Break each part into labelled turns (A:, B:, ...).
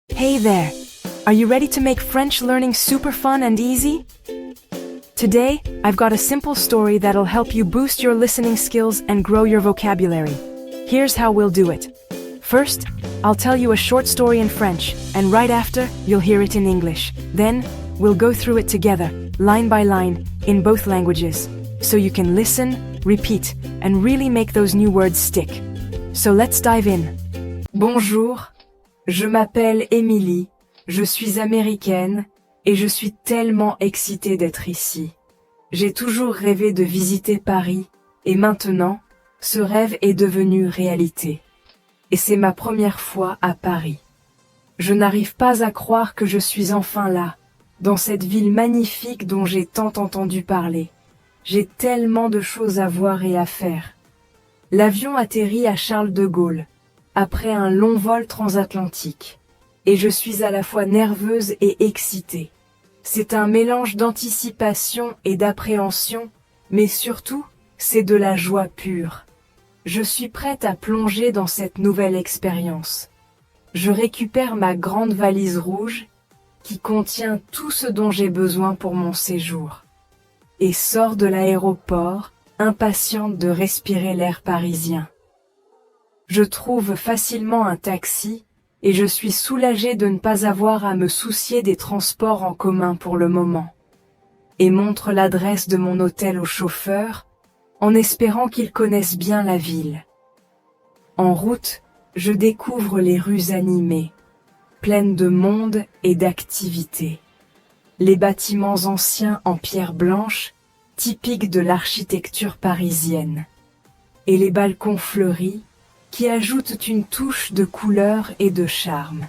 A: Hey there! Are you ready to make French learning super fun and easy? Today, I've got a simple story that'll help you boost your listening skills and grow your vocabulary. Here's how we'll do it. First, I'll tell you a short story in French, and right after, you'll hear it in English. Then, we'll go through it together, line by line, in both languages, so you can listen, repeat, and really make those new words stick. So let's dive in. Bonjour, je m'appelle Émilie, je suis américaine, et je suis tellement excitée d'être ici. J'ai toujours rêvé de visiter Paris, et maintenant, ce rêve est devenu réalité. Et c'est ma première fois à Paris. Je n'arrive pas à croire que je suis enfin là, dans cette ville magnifique dont j'ai tant entendu parler. J'ai tellement de choses à voir et à faire. L'avion atterrit à Charles de Gaulle, après un long vol transatlantique. Et je suis à la fois nerveuse et excitée. C'est un mélange d'anticipation et d'appréhension, mais surtout, c'est de la joie pure. Je suis prête à plonger dans cette nouvelle expérience. Je récupère ma grande valise rouge, qui contient tout ce dont j'ai besoin pour mon séjour, et sors de l'aéroport, impatiente de respirer l'air parisien. Je trouve facilement un taxi, et je suis soulagée de ne pas avoir à me soucier des transports en commun pour le moment. Et montre l'adresse de mon hôtel au chauffeur, en espérant qu'il connaisse bien la ville. En route, je découvre les rues animées, pleines de monde et d'activités. Les bâtiments anciens en pierre blanche, typiques de l'architecture parisienne. Et les balcons fleuris, qui ajoutent une touche de couleur et de charme.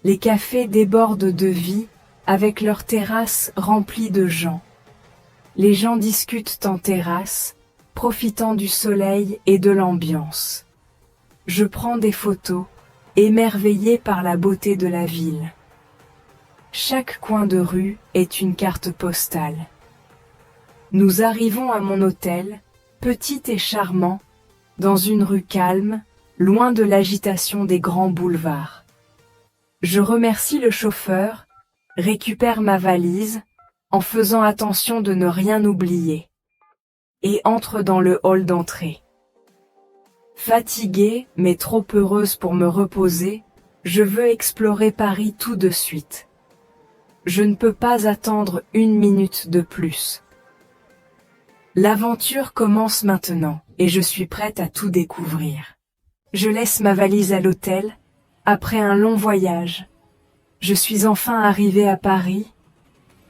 A: Les cafés débordent de vie, avec leurs terrasses remplies de gens. Les gens discutent en terrasse, profitant du soleil et de l'ambiance. Je prends des photos, émerveillée par la beauté de la ville. Chaque coin de rue est une carte postale. Nous arrivons à mon hôtel, petit et charmant, dans une rue calme, loin de l'agitation des grands boulevards. Je remercie le chauffeur, récupère ma valise, en faisant attention de ne rien oublier, et entre dans le hall d'entrée. Fatiguée, mais trop heureuse pour me reposer, je veux explorer Paris tout de suite. Je ne peux pas attendre une minute de plus. L'aventure commence maintenant, et je suis prête à tout découvrir. Je laisse ma valise à l'hôtel, après un long voyage. Je suis enfin arrivée à Paris,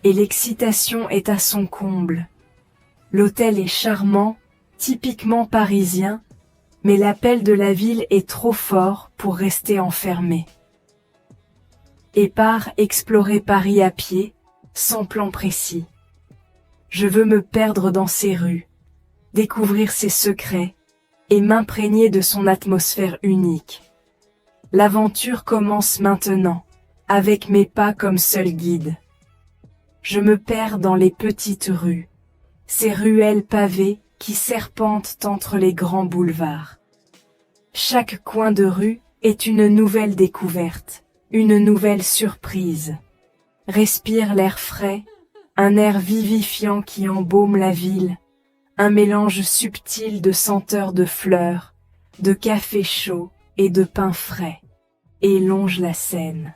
A: et l'excitation est à son comble. L'hôtel est charmant, typiquement parisien, mais l'appel de la ville est trop fort pour rester enfermé. Et pars explorer Paris à pied, sans plan précis. Je veux me perdre dans ses rues, découvrir ses secrets, et m'imprégner de son atmosphère unique. L'aventure commence maintenant, avec mes pas comme seul guide. Je me perds dans les petites rues, ces ruelles pavées qui serpentent entre les grands boulevards. Chaque coin de rue est une nouvelle découverte, une nouvelle surprise. Respire l'air frais, un air vivifiant qui embaume la ville, un mélange subtil de senteurs de fleurs, de café chaud et de pain frais, et longe la Seine.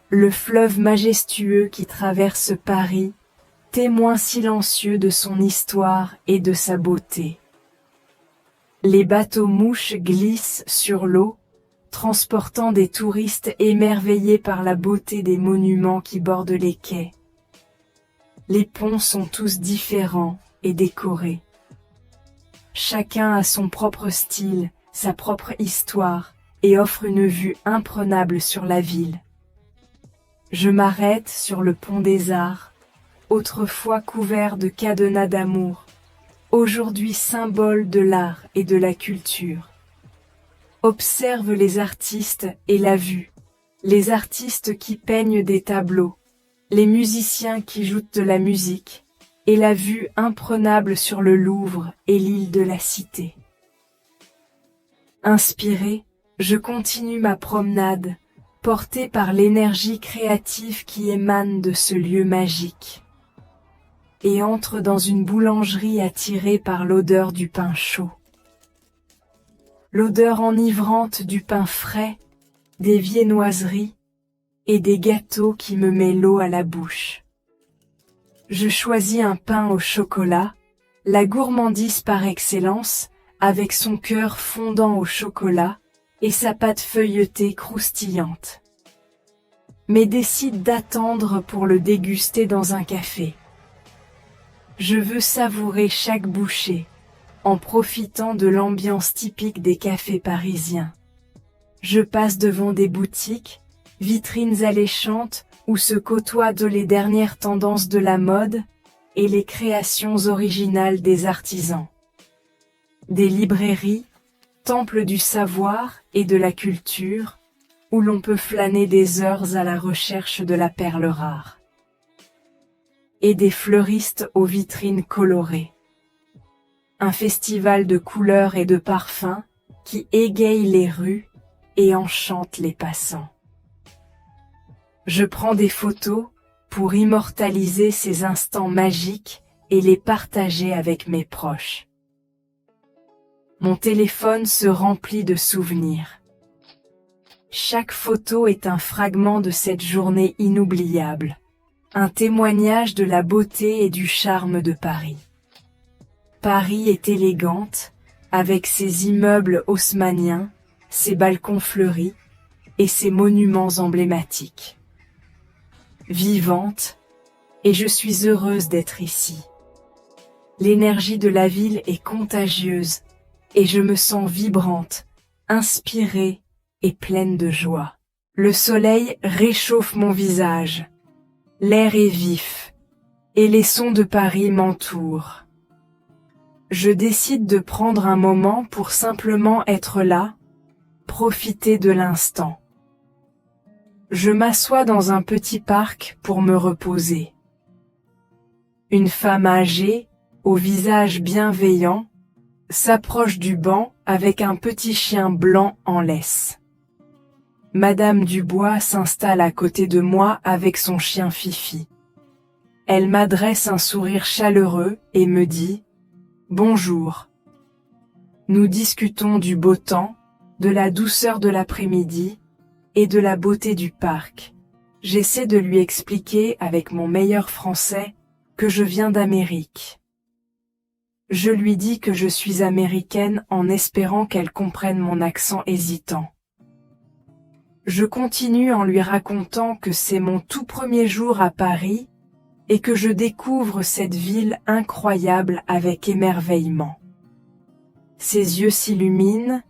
A: Le fleuve majestueux qui traverse Paris, témoin silencieux de son histoire et de sa beauté. Les bateaux-mouches glissent sur l'eau, transportant des touristes émerveillés par la beauté des monuments qui bordent les quais. Les ponts sont tous différents et décorés. Chacun a son propre style, sa propre histoire, et offre une vue imprenable sur la ville. Je m'arrête sur le pont des Arts, autrefois couvert de cadenas d'amour, aujourd'hui symbole de l'art et de la culture. Observe les artistes et la vue, les artistes qui peignent des tableaux, les musiciens qui jouent de la musique, et la vue imprenable sur le Louvre et l'île de la Cité. Inspirée, je continue ma promenade, porté par l'énergie créative qui émane de ce lieu magique, et entre dans une boulangerie attirée par l'odeur du pain chaud. L'odeur enivrante du pain frais, des viennoiseries et des gâteaux qui me met l'eau à la bouche. Je choisis un pain au chocolat, la gourmandise par excellence, avec son cœur fondant au chocolat et sa pâte feuilletée croustillante. Mais décide d'attendre pour le déguster dans un café. Je veux savourer chaque bouchée, en profitant de l'ambiance typique des cafés parisiens. Je passe devant des boutiques, vitrines alléchantes où se côtoient les dernières tendances de la mode et les créations originales des artisans. Des librairies, temples du savoir et de la culture, où l'on peut flâner des heures à la recherche de la perle rare. Et des fleuristes aux vitrines colorées. Un festival de couleurs et de parfums qui égaye les rues et enchante les passants. Je prends des photos pour immortaliser ces instants magiques et les partager avec mes proches. Mon téléphone se remplit de souvenirs. Chaque photo est un fragment de cette journée inoubliable, un témoignage de la beauté et du charme de Paris. Paris est élégante, avec ses immeubles haussmanniens, ses balcons fleuris et ses monuments emblématiques. Vivante, et je suis heureuse d'être ici. L'énergie de la ville est contagieuse, et je me sens vibrante, inspirée et pleine de joie. Le soleil réchauffe mon visage. L'air est vif, et les sons de Paris m'entourent. Je décide de prendre un moment pour simplement être là, profiter de l'instant. Je m'assois dans un petit parc pour me reposer. Une femme âgée, au visage bienveillant, s'approche du banc avec un petit chien blanc en laisse. Madame Dubois s'installe à côté de moi avec son chien Fifi. Elle m'adresse un sourire chaleureux et me dit « Bonjour ». Nous discutons du beau temps, de la douceur de l'après-midi et de la beauté du parc. J'essaie de lui expliquer avec mon meilleur français que je viens d'Amérique. Je lui dis que je suis américaine en espérant qu'elle comprenne mon accent hésitant. Je continue en lui racontant que c'est mon tout premier jour à Paris et que je découvre cette ville incroyable avec émerveillement. Ses yeux s'illuminent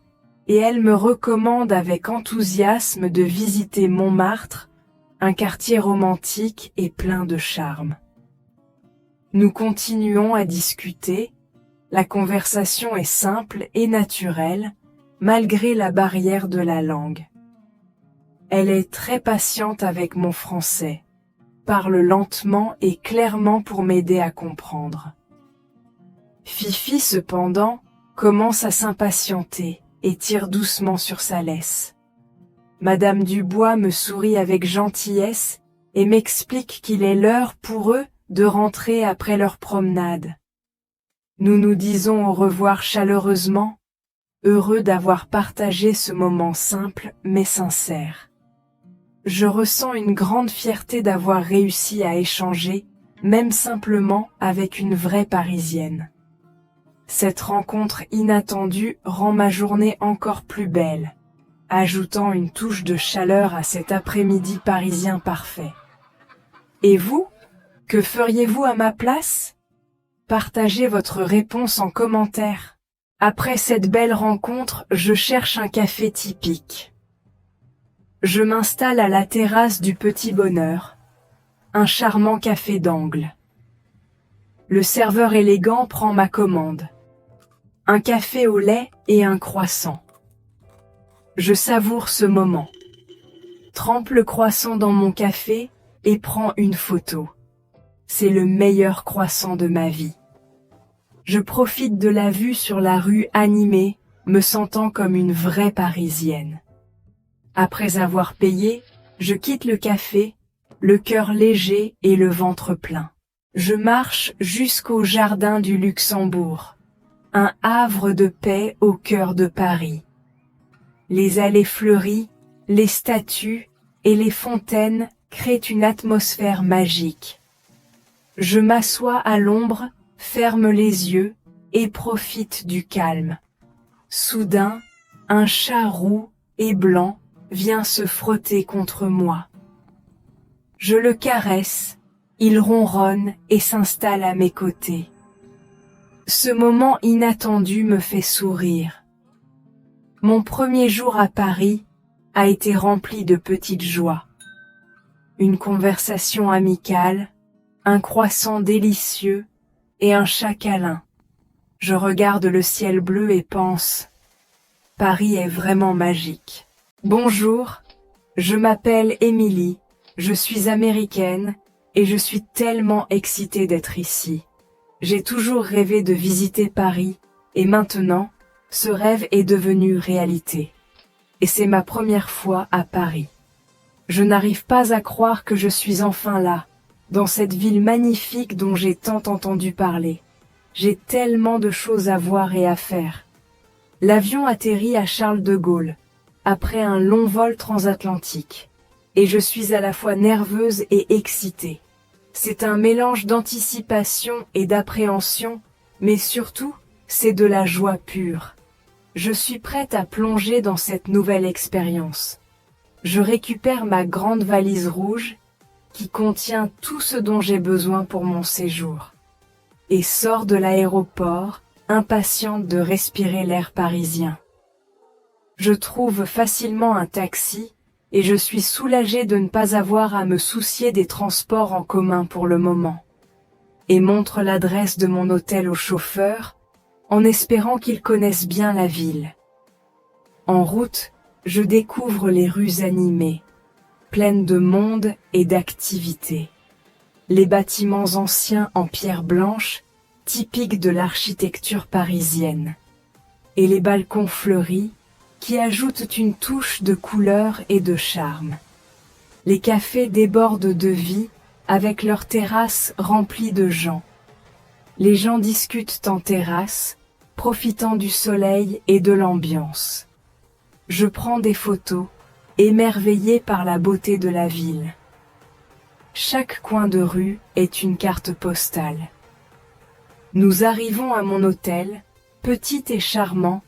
A: et elle me recommande avec enthousiasme de visiter Montmartre, un quartier romantique et plein de charme. Nous continuons à discuter, la conversation est simple et naturelle, malgré la barrière de la langue. Elle est très patiente avec mon français, parle lentement et clairement pour m'aider à comprendre. Fifi, cependant, commence à s'impatienter et tire doucement sur sa laisse. Madame Dubois me sourit avec gentillesse et m'explique qu'il est l'heure pour eux de rentrer après leur promenade. Nous nous disons au revoir chaleureusement, heureux d'avoir partagé ce moment simple mais sincère. Je ressens une grande fierté d'avoir réussi à échanger, même simplement avec une vraie Parisienne. Cette rencontre inattendue rend ma journée encore plus belle, ajoutant une touche de chaleur à cet après-midi parisien parfait. Et vous, que feriez-vous à ma place ? Partagez votre réponse en commentaire. Après cette belle rencontre, je cherche un café typique. Je m'installe à la terrasse du Petit Bonheur, un charmant café d'angle. Le serveur élégant prend ma commande. Un café au lait et un croissant. Je savoure ce moment. Trempe le croissant dans mon café et prends une photo. C'est le meilleur croissant de ma vie. Je profite de la vue sur la rue animée, me sentant comme une vraie Parisienne. Après avoir payé, je quitte le café, le cœur léger et le ventre plein. Je marche jusqu'au jardin du Luxembourg, un havre de paix au cœur de Paris. Les allées fleuries, les statues et les fontaines créent une atmosphère magique. Je m'assois à l'ombre, ferme les yeux et profite du calme. Soudain, un chat roux et blanc vient se frotter contre moi. Je le caresse, il ronronne et s'installe à mes côtés. Ce moment inattendu me fait sourire. Mon premier jour à Paris a été rempli de petites joies. Une conversation amicale, un croissant délicieux et un chat câlin. Je regarde le ciel bleu et pense, Paris est vraiment magique. Bonjour, je m'appelle Émilie, je suis américaine et je suis tellement excitée d'être ici. J'ai toujours rêvé de visiter Paris et maintenant, ce rêve est devenu réalité. Et c'est ma première fois à Paris. Je n'arrive pas à croire que je suis enfin là, dans cette ville magnifique dont j'ai tant entendu parler. J'ai tellement de choses à voir et à faire. L'avion atterrit à Charles de Gaulle, après un long vol transatlantique. Et je suis à la fois nerveuse et excitée. C'est un mélange d'anticipation et d'appréhension, mais surtout, c'est de la joie pure. Je suis prête à plonger dans cette nouvelle expérience. Je récupère ma grande valise rouge, qui contient tout ce dont j'ai besoin pour mon séjour, et sors de l'aéroport, impatiente de respirer l'air parisien. Je trouve facilement un taxi, et je suis soulagée de ne pas avoir à me soucier des transports en commun pour le moment, et montre l'adresse de mon hôtel au chauffeur, en espérant qu'il connaisse bien la ville. En route, je découvre les rues animées, pleines de monde et d'activités. Les bâtiments anciens en pierre blanche, typiques de l'architecture parisienne, et les balcons fleuris, qui ajoutent une touche de couleur et de charme. Les cafés débordent de vie, avec leurs terrasses remplies de gens. Les gens discutent en terrasse, profitant du soleil et de l'ambiance. Je prends des photos, émerveillée par la beauté de la ville. Chaque coin de rue est une carte postale. Nous arrivons à mon hôtel, petit et charmant,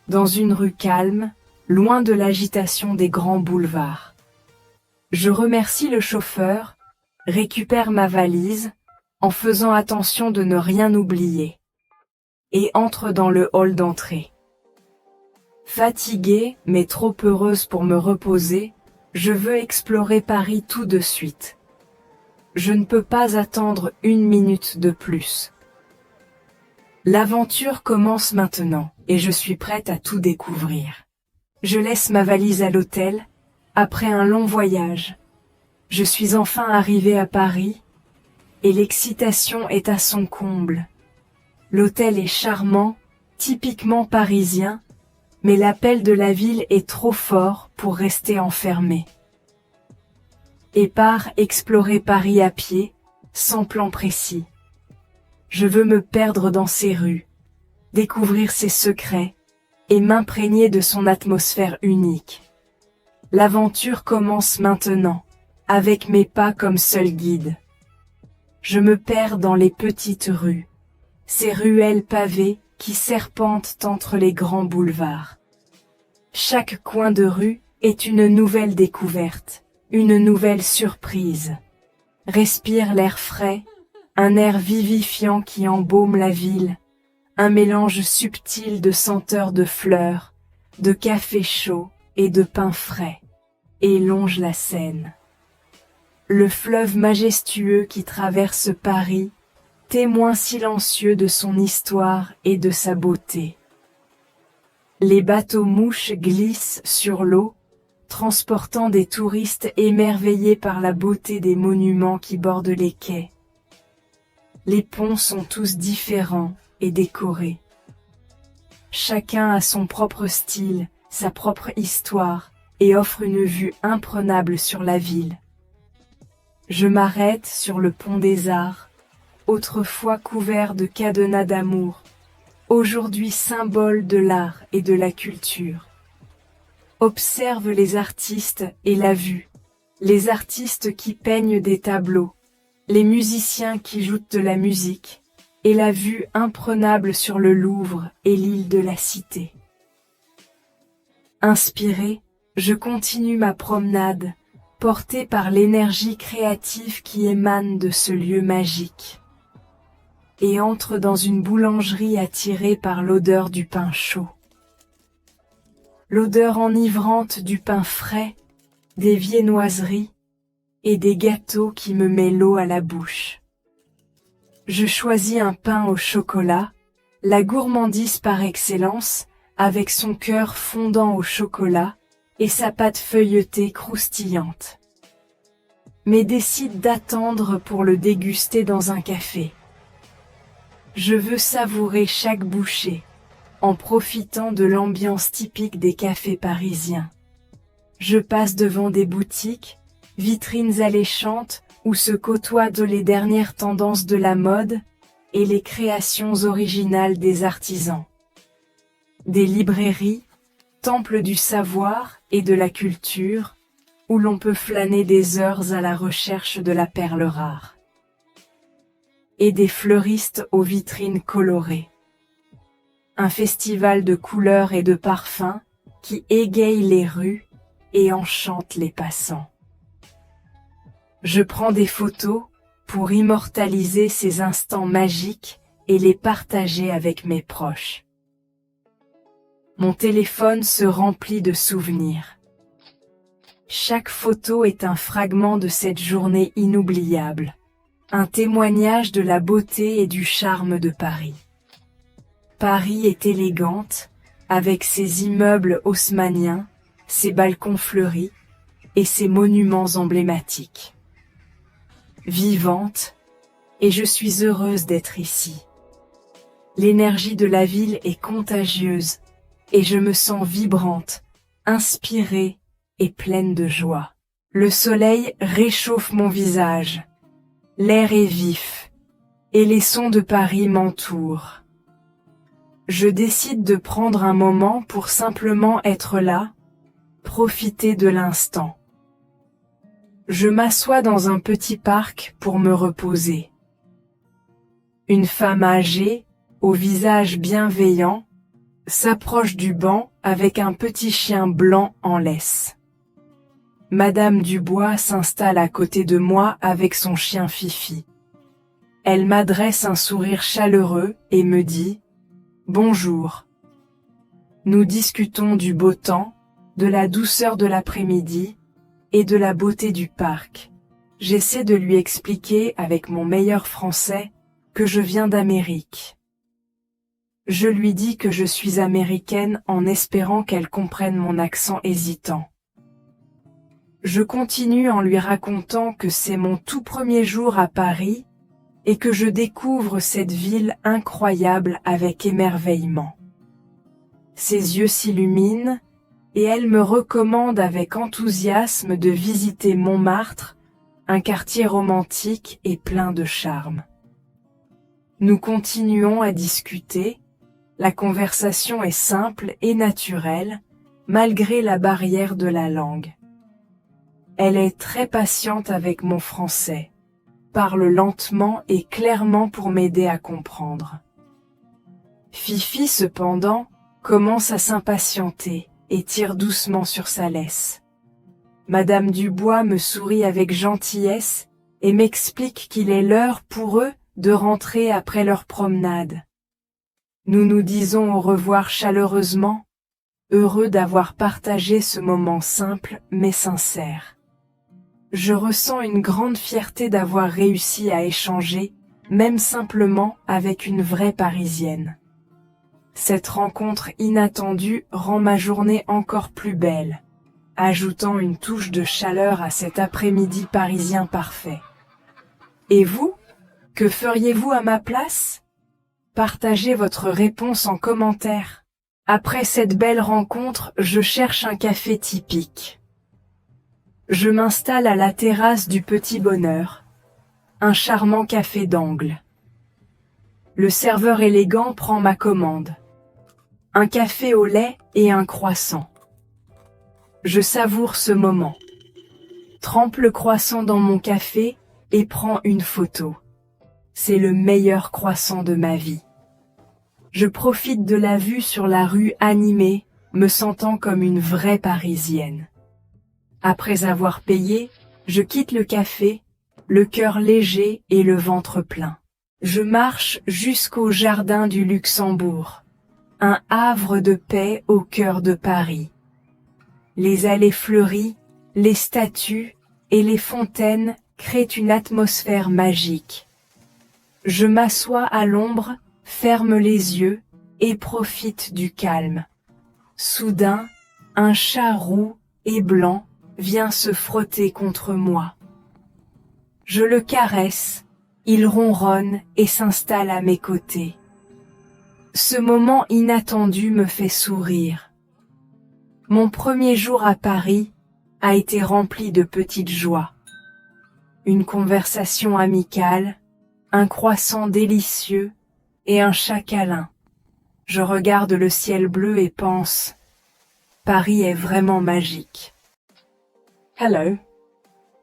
A: dans une rue calme, loin de l'agitation des grands boulevards. Je remercie le chauffeur, récupère ma valise, en faisant attention de ne rien oublier, et entre dans le hall d'entrée. Fatiguée, mais trop heureuse pour me reposer, je veux explorer Paris tout de suite. Je ne peux pas attendre une minute de plus. L'aventure commence maintenant, et je suis prête à tout découvrir. Je laisse ma valise à l'hôtel, après un long voyage. Je suis enfin arrivée à Paris, et l'excitation est à son comble. L'hôtel est charmant, typiquement parisien, mais l'appel de la ville est trop fort pour rester enfermé. Et pars explorer Paris à pied, sans plan précis. Je veux me perdre dans ses rues, découvrir ses secrets, et m'imprégner de son atmosphère unique. L'aventure commence maintenant, avec mes pas comme seul guide. Je me perds dans les petites rues, ces ruelles pavées qui serpentent entre les grands boulevards. Chaque coin de rue est une nouvelle découverte, une nouvelle surprise. Respire l'air frais, un air vivifiant qui embaume la ville, un mélange subtil de senteurs de fleurs, de café chaud et de pain frais, et longe la Seine. Le fleuve majestueux qui traverse Paris, témoin silencieux de son histoire et de sa beauté. Les bateaux-mouches glissent sur l'eau, transportant des touristes émerveillés par la beauté des monuments qui bordent les quais. Les ponts sont tous différents et décorés. Chacun a son propre style, sa propre histoire, et offre une vue imprenable sur la ville. Je m'arrête sur le pont des Arts, autrefois couvert de cadenas d'amour, aujourd'hui symbole de l'art et de la culture. Observe les artistes et la vue, les artistes qui peignent des tableaux, les musiciens qui jouent de la musique, et la vue imprenable sur le Louvre et l'île de la Cité. Inspiré, je continue ma promenade, porté par l'énergie créative qui émane de ce lieu magique, et entre dans une boulangerie attirée par l'odeur du pain chaud. L'odeur enivrante du pain frais, des viennoiseries et des gâteaux qui me met l'eau à la bouche. Je choisis un pain au chocolat, la gourmandise par excellence, avec son cœur fondant au chocolat et sa pâte feuilletée croustillante. Mais décide d'attendre pour le déguster dans un café. Je veux savourer chaque bouchée, en profitant de l'ambiance typique des cafés parisiens. Je passe devant des boutiques, vitrines alléchantes, où se côtoient les dernières tendances de la mode et les créations originales des artisans. Des librairies, temples du savoir et de la culture, où l'on peut flâner des heures à la recherche de la perle rare. Et des fleuristes aux vitrines colorées. Un festival de couleurs et de parfums qui égaye les rues et enchante les passants. Je prends des photos pour immortaliser ces instants magiques et les partager avec mes proches. Mon téléphone se remplit de souvenirs. Chaque photo est un fragment de cette journée inoubliable, un témoignage de la beauté et du charme de Paris. Paris est élégante, avec ses immeubles haussmanniens, ses balcons fleuris et ses monuments emblématiques. Vivante, et je suis heureuse d'être ici. L'énergie de la ville est contagieuse, et je me sens vibrante, inspirée et pleine de joie. Le soleil réchauffe mon visage, l'air est vif, et les sons de Paris m'entourent. Je décide de prendre un moment pour simplement être là, profiter de l'instant. Je m'assois dans un petit parc pour me reposer. Une femme âgée, au visage bienveillant, s'approche du banc avec un petit chien blanc en laisse. Madame Dubois s'installe à côté de moi avec son chien Fifi. Elle m'adresse un sourire chaleureux et me dit « Bonjour ». Nous discutons du beau temps, de la douceur de l'après-midi et de la beauté du parc. J'essaie de lui expliquer avec mon meilleur français que je viens d'Amérique. Je lui dis que je suis américaine en espérant qu'elle comprenne mon accent hésitant. Je continue en lui racontant que c'est mon tout premier jour à Paris et que je découvre cette ville incroyable avec émerveillement. Ses yeux s'illuminent et elle me recommande avec enthousiasme de visiter Montmartre, un quartier romantique et plein de charme. Nous continuons à discuter, la conversation est simple et naturelle, malgré la barrière de la langue. Elle est très patiente avec mon français, parle lentement et clairement pour m'aider à comprendre. Fifi, cependant, commence à s'impatienter et tire doucement sur sa laisse. Madame Dubois me sourit avec gentillesse et m'explique qu'il est l'heure pour eux de rentrer après leur promenade. Nous nous disons au revoir chaleureusement, heureux d'avoir partagé ce moment simple mais sincère. Je ressens une grande fierté d'avoir réussi à échanger, même simplement avec une vraie Parisienne. Cette rencontre inattendue rend ma journée encore plus belle, ajoutant une touche de chaleur à cet après-midi parisien parfait. Et vous, que feriez-vous à ma place ? Partagez votre réponse en commentaire. Après cette belle rencontre, je cherche un café typique. Je m'installe à la terrasse du Petit Bonheur, un charmant café d'angle. Le serveur élégant prend ma commande. Un café au lait et un croissant. Je savoure ce moment. Trempe le croissant dans mon café et prends une photo. C'est le meilleur croissant de ma vie. Je profite de la vue sur la rue animée, me sentant comme une vraie Parisienne. Après avoir payé, je quitte le café, le cœur léger et le ventre plein. Je marche jusqu'au jardin du Luxembourg, un havre de paix au cœur de Paris. Les allées fleuries, les statues et les fontaines créent une atmosphère magique. Je m'assois à l'ombre, ferme les yeux et profite du calme. Soudain, un chat roux et blanc vient se frotter contre moi. Je le caresse, il ronronne et s'installe à mes côtés. Ce moment inattendu me fait sourire. Mon premier jour à Paris a été rempli de petites joies. Une conversation amicale, un croissant délicieux et un chat câlin. Je regarde le ciel bleu et pense, Paris est vraiment magique.
B: Hello.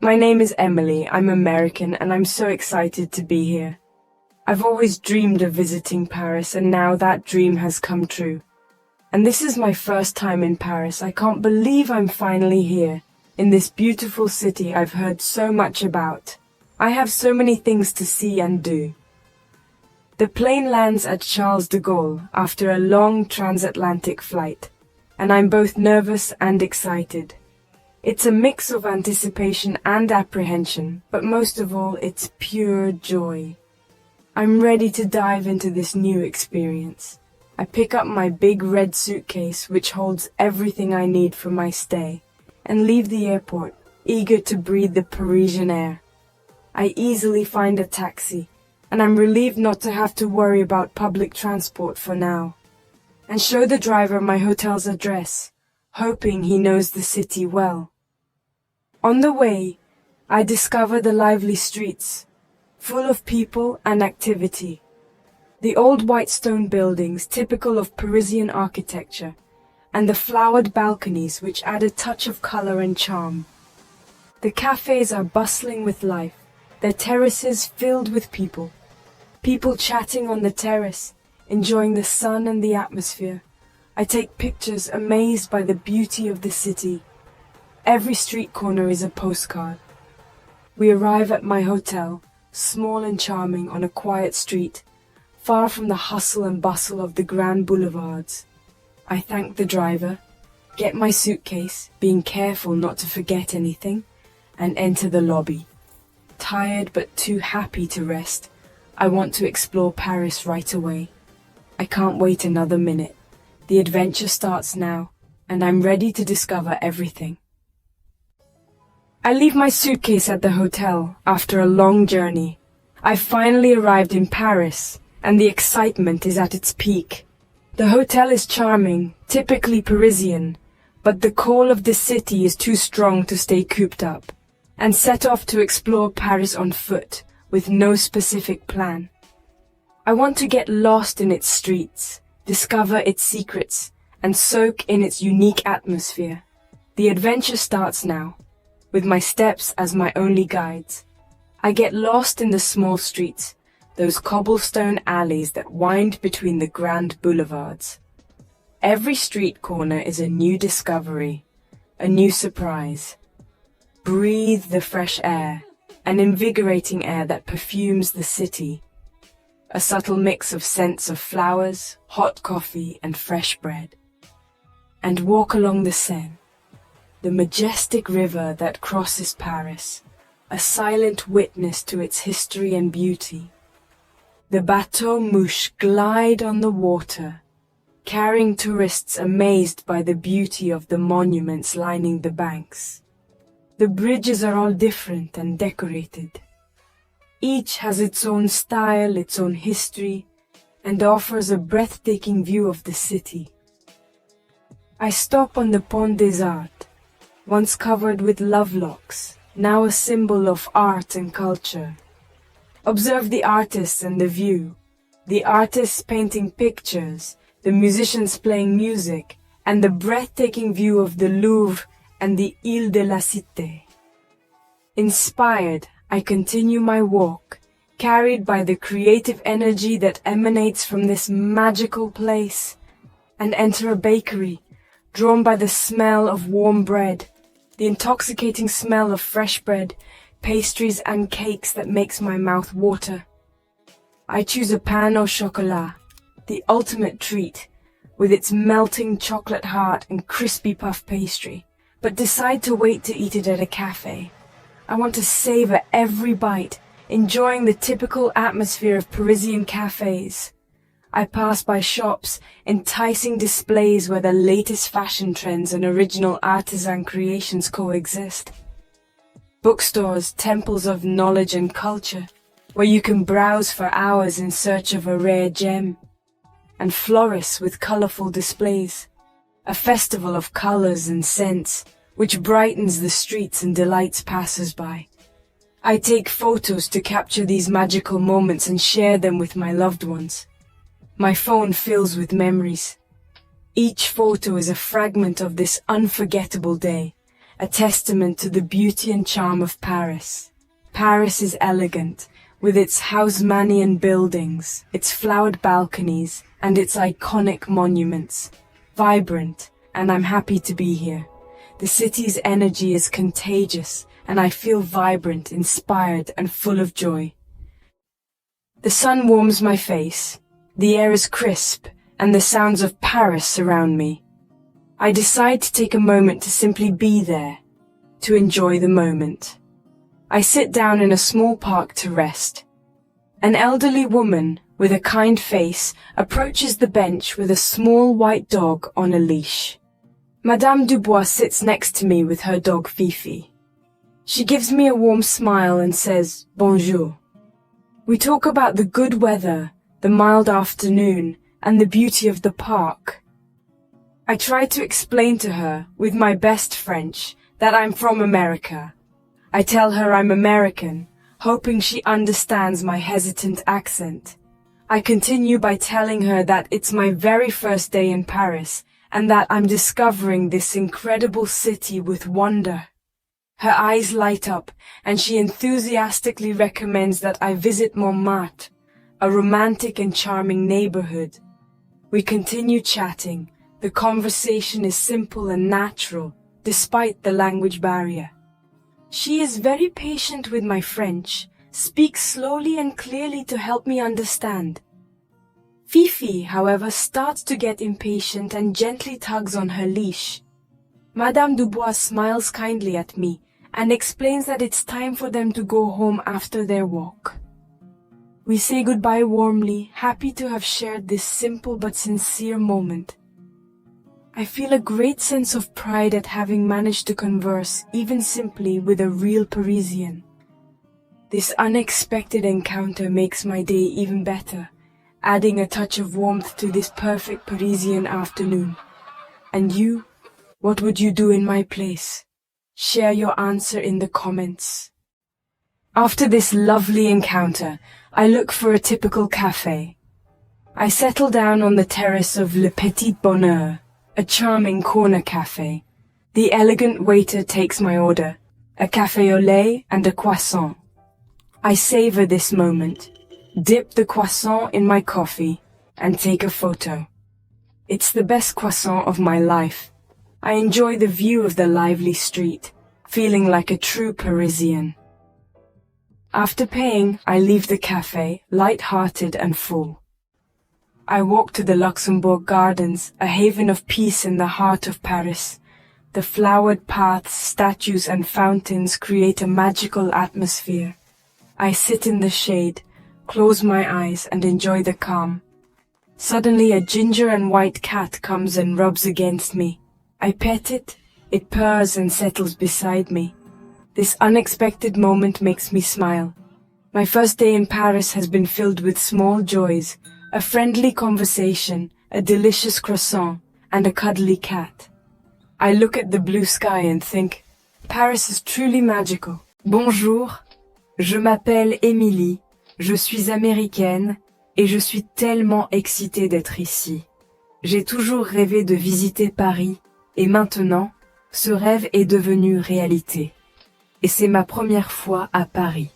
B: My name is Emily, I'm American and I'm so excited to be here. I've always dreamed of visiting Paris and now that dream has come true. And this is my first time in Paris. I can't believe I'm finally here, in this beautiful city I've heard so much about. I have so many things to see and do. The plane lands at Charles de Gaulle after a long transatlantic flight, and I'm both nervous and excited. It's a mix of anticipation and apprehension, but most of all, it's pure joy. I'm ready to dive into this new experience. I pick up my big red suitcase, which holds everything I need for my stay, and leave the airport, eager to breathe the Parisian air. I easily find a taxi, and I'm relieved not to have to worry about public transport for now, and show the driver my hotel's address, hoping he knows the city well. On the way, I discover the lively streets, full of people and activity. The old white stone buildings typical of Parisian architecture, and the flowered balconies which add a touch of color and charm. The cafes are bustling with life, their terraces filled with people. People chatting on the terrace, enjoying the sun and the atmosphere. I take pictures amazed by the beauty of the city. Every street corner is a postcard. We arrive at my hotel, small and charming on a quiet street, far from the hustle and bustle of the grand boulevards. I thank the driver, get my suitcase, being careful not to forget anything, and enter the lobby. Tired but too happy to rest, I want to explore Paris right away. I can't wait another minute. The adventure starts now, and I'm ready to discover everything. I leave my suitcase at the hotel after a long journey. I've finally arrived in Paris, and the excitement is at its peak. The hotel is charming, typically Parisian, but the call of the city is too strong to stay cooped up, and set off to explore Paris on foot, with no specific plan. I want to get lost in its streets, discover its secrets, and soak in its unique atmosphere. The adventure starts now, with my steps as my only guides. I get lost in the small streets, those cobblestone alleys that wind between the grand boulevards. Every street corner is a new discovery, a new surprise. Breathe the fresh air, an invigorating air that perfumes the city. A subtle mix of scents of flowers, hot coffee, and fresh bread. And walk along the Seine, the majestic river that crosses Paris, a silent witness to its history and beauty. The bateaux mouches glide on the water, carrying tourists amazed by the beauty of the monuments lining the banks. The bridges are all different and decorated. Each has its own style, its own history, and offers a breathtaking view of the city. I stop on the Pont des Arts, once covered with lovelocks, now a symbol of art and culture. Observe the artists and the view, the artists painting pictures, the musicians playing music, and the breathtaking view of the Louvre and the Ile de la Cité. Inspired, I continue my walk, carried by the creative energy that emanates from this magical place, and enter a bakery, drawn by the smell of warm bread, the intoxicating smell of fresh bread, pastries and cakes that makes my mouth water. I choose a pain au chocolat, the ultimate treat, with its melting chocolate heart and crispy puff pastry, but decide to wait to eat it at a cafe. I want to savor every bite, enjoying the typical atmosphere of Parisian cafes. I pass by shops, enticing displays where the latest fashion trends and original artisan creations coexist. Bookstores, temples of knowledge and culture, where you can browse for hours in search of a rare gem. And florists with colorful displays, a festival of colors and scents, which brightens the streets and delights passers-by. I take photos to capture these magical moments and share them with my loved ones. My phone fills with memories. Each photo is a fragment of this unforgettable day, a testament to the beauty and charm of Paris. Paris is elegant, with its Haussmannian buildings, its flowered balconies, and its iconic monuments. Vibrant, and I'm happy to be here. The city's energy is contagious, and I feel vibrant, inspired, and full of joy. The sun warms my face. The air is crisp, and the sounds of Paris surround me. I decide to take a moment to simply be there, to enjoy the moment. I sit down in a small park to rest. An elderly woman with a kind face approaches the bench with a small white dog on a leash. Madame Dubois sits next to me with her dog Fifi. She gives me a warm smile and says, "Bonjour." We talk about the good weather, the mild afternoon, and the beauty of the park. I try to explain to her, with my best French, that I'm from America. I tell her I'm American, hoping she understands my hesitant accent. I continue by telling her that it's my very first day in Paris, and that I'm discovering this incredible city with wonder. Her eyes light up, and she enthusiastically recommends that I visit Montmartre, a romantic and charming neighborhood. We continue chatting. The conversation is simple and natural, despite the language barrier. She is very patient with my French, speaks slowly and clearly to help me understand. Fifi, however, starts to get impatient and gently tugs on her leash. Madame Dubois smiles kindly at me and explains that it's time for them to go home after their walk. We say goodbye warmly, happy to have shared this simple but sincere moment. I feel a great sense of pride at having managed to converse, even simply, with a real Parisian. This unexpected encounter makes my day even better, adding a touch of warmth to this perfect Parisian afternoon. And you? What would you do in my place? Share your answer in the comments. After this lovely encounter, I look for a typical cafe. I settle down on the terrace of Le Petit Bonheur, a charming corner cafe. The elegant waiter takes my order, a café au lait and a croissant. I savor this moment, dip the croissant in my coffee, and take a photo. It's the best croissant of my life. I enjoy the view of the lively street, feeling like a true Parisian. After paying, I leave the cafe, light-hearted and full. I walk to the Luxembourg Gardens, a haven of peace in the heart of Paris. The flowered paths, statues and fountains create a magical atmosphere. I sit in the shade, close my eyes and enjoy the calm. Suddenly a ginger and white cat comes and rubs against me. I pet it, it purrs and settles beside me. This unexpected moment makes me smile. My first day in Paris has been filled with small joys, a friendly conversation, a delicious croissant, and a cuddly cat. I look at the blue sky and think, Paris is truly magical. Bonjour, je m'appelle Emily, je suis américaine, et je suis tellement excitée d'être ici. J'ai toujours rêvé de visiter Paris, et maintenant, ce rêve est devenu réalité. Et c'est ma première fois à Paris.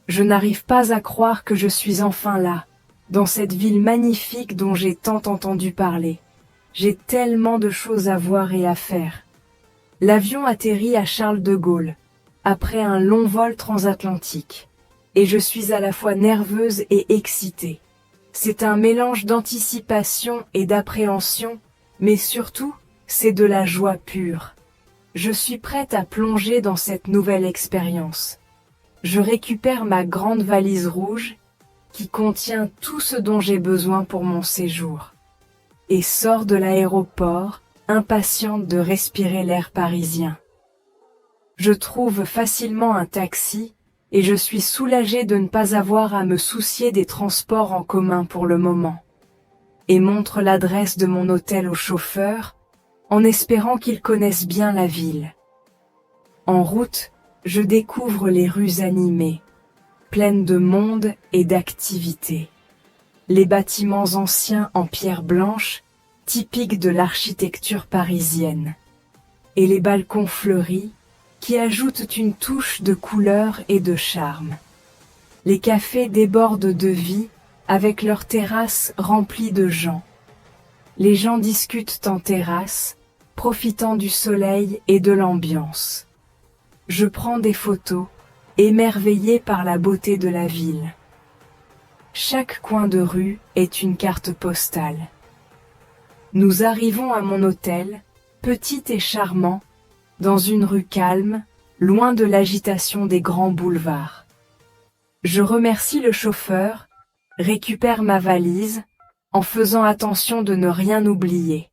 B: Je n'arrive pas à croire que je suis enfin là, dans cette ville magnifique dont j'ai tant entendu parler. J'ai tellement de choses à voir et à faire. L'avion atterrit à Charles de Gaulle, après un long vol transatlantique. Et je suis à la fois nerveuse et excitée. C'est un mélange d'anticipation et d'appréhension, mais surtout, c'est de la joie pure. Je suis prête à plonger dans cette nouvelle expérience. Je récupère ma grande valise rouge, qui contient tout ce dont j'ai besoin pour mon séjour, et sors de l'aéroport, impatiente de respirer l'air parisien. Je trouve facilement un taxi, et je suis soulagée de ne pas avoir à me soucier des transports en commun pour le moment, et montre l'adresse de mon hôtel au chauffeur, en espérant qu'il connaisse bien la ville. En route, je découvre les rues animées, pleines de monde et d'activités. Les bâtiments anciens en pierre blanche, typiques de l'architecture parisienne, et les balcons fleuris, qui ajoutent une touche de couleur et de charme. Les cafés débordent de vie, avec leurs terrasses remplies de gens. Les gens discutent en terrasse, profitant du soleil et de l'ambiance. Je prends des photos, émerveillée par la beauté de la ville. Chaque coin de rue est une carte postale. Nous arrivons à mon hôtel, petit et charmant, dans une rue calme, loin de l'agitation des grands boulevards. Je remercie le chauffeur, récupère ma valise, en faisant attention de ne rien oublier,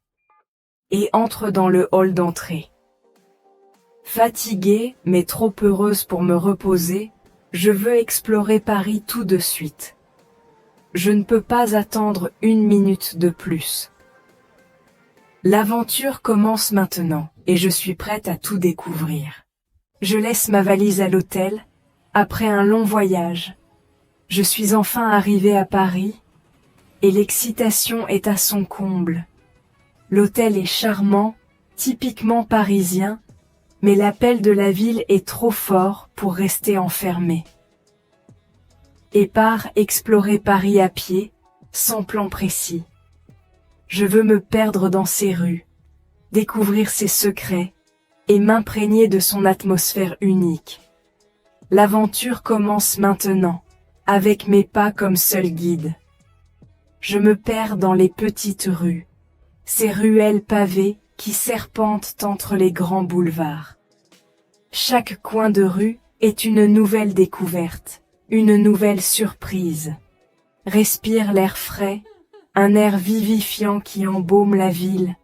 B: et entre dans le hall d'entrée. Fatiguée, mais trop heureuse pour me reposer, je veux explorer Paris tout de suite. Je ne peux pas attendre une minute de plus. L'aventure commence maintenant, et je suis prête à tout découvrir. Je laisse ma valise à l'hôtel, après un long voyage. Je suis enfin arrivée à Paris, et l'excitation est à son comble. L'hôtel est charmant, typiquement parisien, mais l'appel de la ville est trop fort pour rester enfermé. Et pars explorer Paris à pied, sans plan précis. Je veux me perdre dans ses rues, découvrir ses secrets, et m'imprégner de son atmosphère unique. L'aventure commence maintenant, avec mes pas comme seul guide. Je me perds dans les petites rues, ces ruelles pavées qui serpentent entre les grands boulevards. Chaque coin de rue est une nouvelle découverte, une nouvelle surprise. Respire l'air frais, un air vivifiant qui embaume la ville,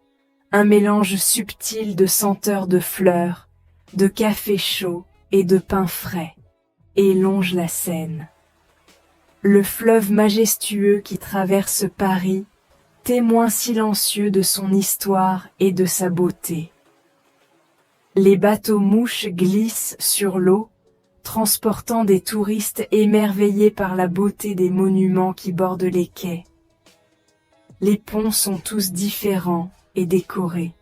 B: un mélange subtil de senteurs de fleurs, de café chaud et de pain frais, et longe la Seine. Le fleuve majestueux qui traverse Paris, témoin silencieux de son histoire et de sa beauté. Les bateaux-mouches glissent sur l'eau, transportant des touristes émerveillés par la beauté des monuments qui bordent les quais. Les ponts sont tous différents et décorés.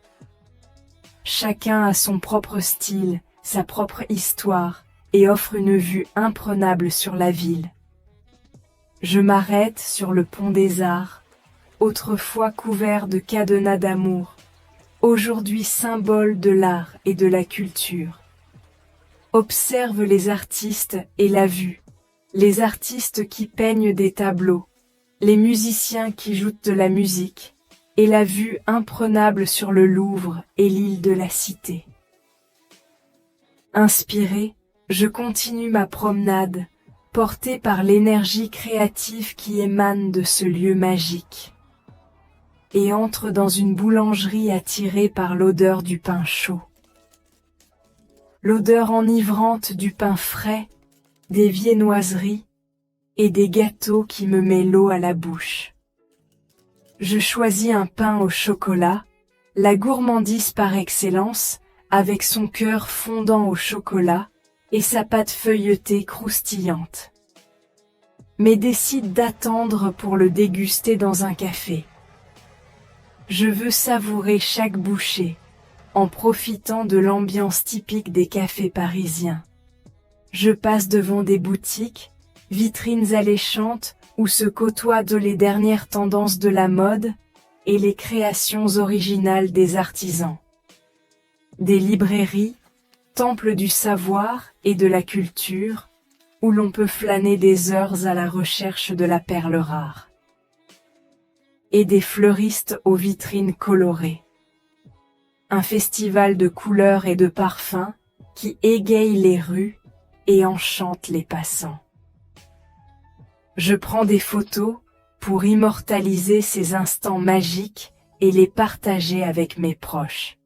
B: Chacun a son propre style, sa propre histoire, et offre une vue imprenable sur la ville. Je m'arrête sur le pont des Arts, autrefois couvert de cadenas d'amour, aujourd'hui symbole de l'art et de la culture. Observe les artistes et la vue, les artistes qui peignent des tableaux, les musiciens qui jouent de la musique, et la vue imprenable sur le Louvre et l'île de la Cité. Inspirée, je continue ma promenade, portée par l'énergie créative qui émane de ce lieu magique, et entre dans une boulangerie attirée par l'odeur du pain chaud. L'odeur enivrante du pain frais, des viennoiseries et des gâteaux qui me met l'eau à la bouche. Je choisis un pain au chocolat, la gourmandise par excellence, avec son cœur fondant au chocolat, et sa pâte feuilletée croustillante. Mais décide d'attendre pour le déguster dans un café. Je veux savourer chaque bouchée, en profitant de l'ambiance typique des cafés parisiens. Je passe devant des boutiques, vitrines alléchantes, où se côtoient les dernières tendances de la mode, et les créations originales des artisans. Des librairies, temples du savoir et de la culture, où l'on peut flâner des heures à la recherche de la perle rare. Et des fleuristes aux vitrines colorées. Un festival de couleurs et de parfums qui égaye les rues et enchante les passants. Je prends des photos pour immortaliser ces instants magiques et les partager avec mes proches.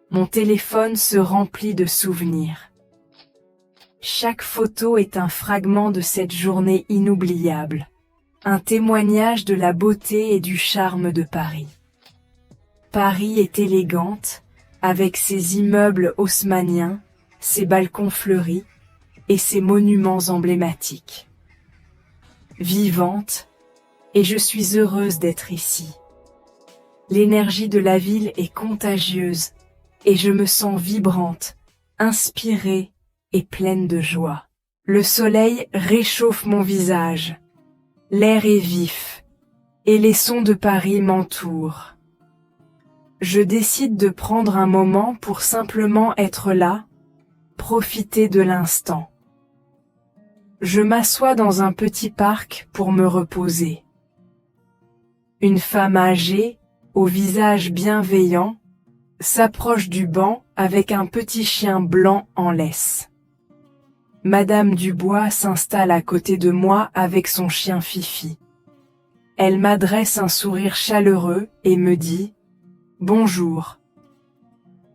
B: Mon téléphone se remplit de souvenirs. Chaque photo est un fragment de cette journée inoubliable, un témoignage de la beauté et du charme de Paris. Paris est élégante, avec ses immeubles haussmanniens, ses balcons fleuris et ses monuments emblématiques. Vivante, et je suis heureuse d'être ici. L'énergie de la ville est contagieuse, et je me sens vibrante, inspirée et pleine de joie. Le soleil réchauffe mon visage, l'air est vif, et les sons de Paris m'entourent. Je décide de prendre un moment pour simplement être là, profiter de l'instant. Je m'assois dans un petit parc pour me reposer. Une femme âgée, au visage bienveillant, s'approche du banc avec un petit chien blanc en laisse. Madame Dubois s'installe à côté de moi avec son chien Fifi. Elle m'adresse un sourire chaleureux et me dit « Bonjour ».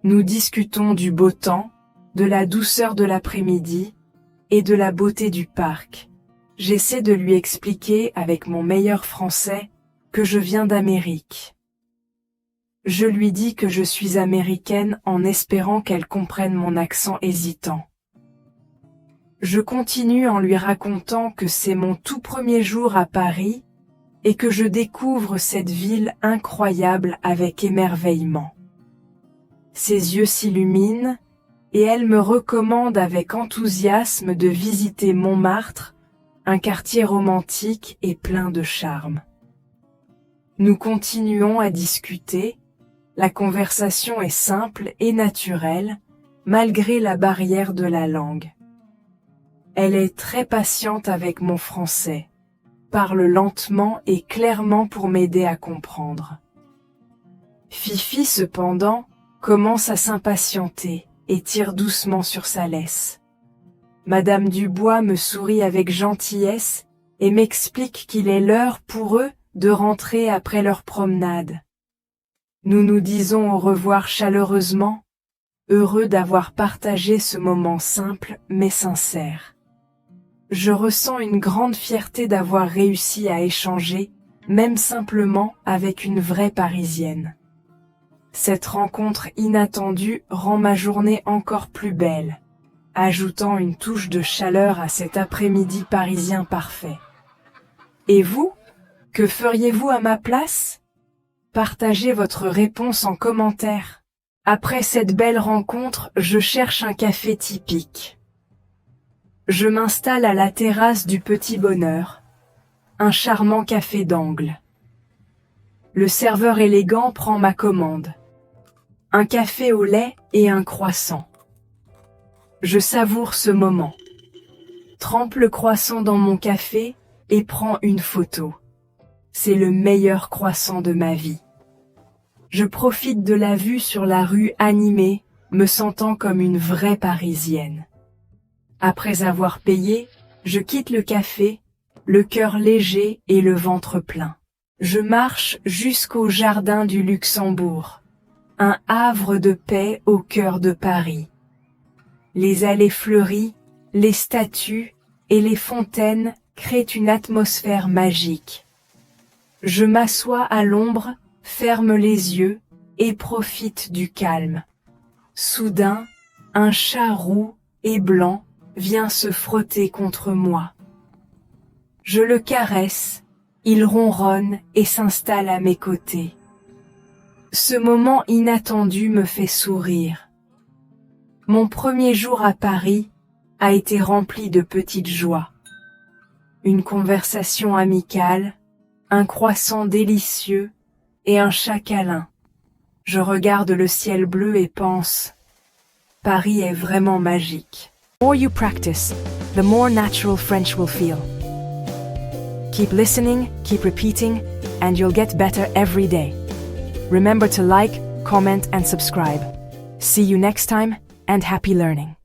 B: Nous discutons du beau temps, de la douceur de l'après-midi et de la beauté du parc. J'essaie de lui expliquer avec mon meilleur français que je viens d'Amérique. Je lui dis que je suis américaine en espérant qu'elle comprenne mon accent hésitant. Je continue en lui racontant que c'est mon tout premier jour à Paris et que je découvre cette ville incroyable avec émerveillement. Ses yeux s'illuminent et elle me recommande avec enthousiasme de visiter Montmartre, un quartier romantique et plein de charme. Nous continuons à discuter, la conversation est simple et naturelle, malgré la barrière de la langue. Elle est très patiente avec mon français, parle lentement et clairement pour m'aider à comprendre. Fifi, cependant, commence à s'impatienter et tire doucement sur sa laisse. Madame Dubois me sourit avec gentillesse et m'explique qu'il est l'heure pour eux de rentrer après leur promenade. Nous nous disons au revoir chaleureusement, heureux d'avoir partagé ce moment simple mais sincère. Je ressens une grande fierté d'avoir réussi à échanger, même simplement avec une vraie Parisienne. Cette rencontre inattendue rend ma journée encore plus belle, ajoutant une touche de chaleur à cet après-midi parisien parfait. Et vous, que feriez-vous à ma place ? Partagez votre réponse en commentaire. Après cette belle rencontre, je cherche un café typique. Je m'installe à la terrasse du Petit Bonheur, un charmant café d'angle. Le serveur élégant prend ma commande. Un café au lait et un croissant. Je savoure ce moment. Trempe le croissant dans mon café et prends une photo. C'est le meilleur croissant de ma vie. Je profite de la vue sur la rue animée, me sentant comme une vraie Parisienne. Après avoir payé, je quitte le café, le cœur léger et le ventre plein. Je marche jusqu'au jardin du Luxembourg, un havre de paix au cœur de Paris. Les allées fleuries, les statues et les fontaines créent une atmosphère magique. Je m'assois à l'ombre, ferme les yeux et profite du calme. Soudain, un chat roux et blanc vient se frotter contre moi. Je le caresse, il ronronne et s'installe à mes côtés. Ce moment inattendu me fait sourire. Mon premier jour à Paris a été rempli de petites joies. Une conversation amicale, un croissant délicieux et un chat câlin. Je regarde le ciel bleu et pense, Paris est vraiment magique.
A: The more you practice, the more natural French will feel. Keep listening, keep repeating, and you'll get better every day. Remember to like, comment, and subscribe. See you next time, and happy learning.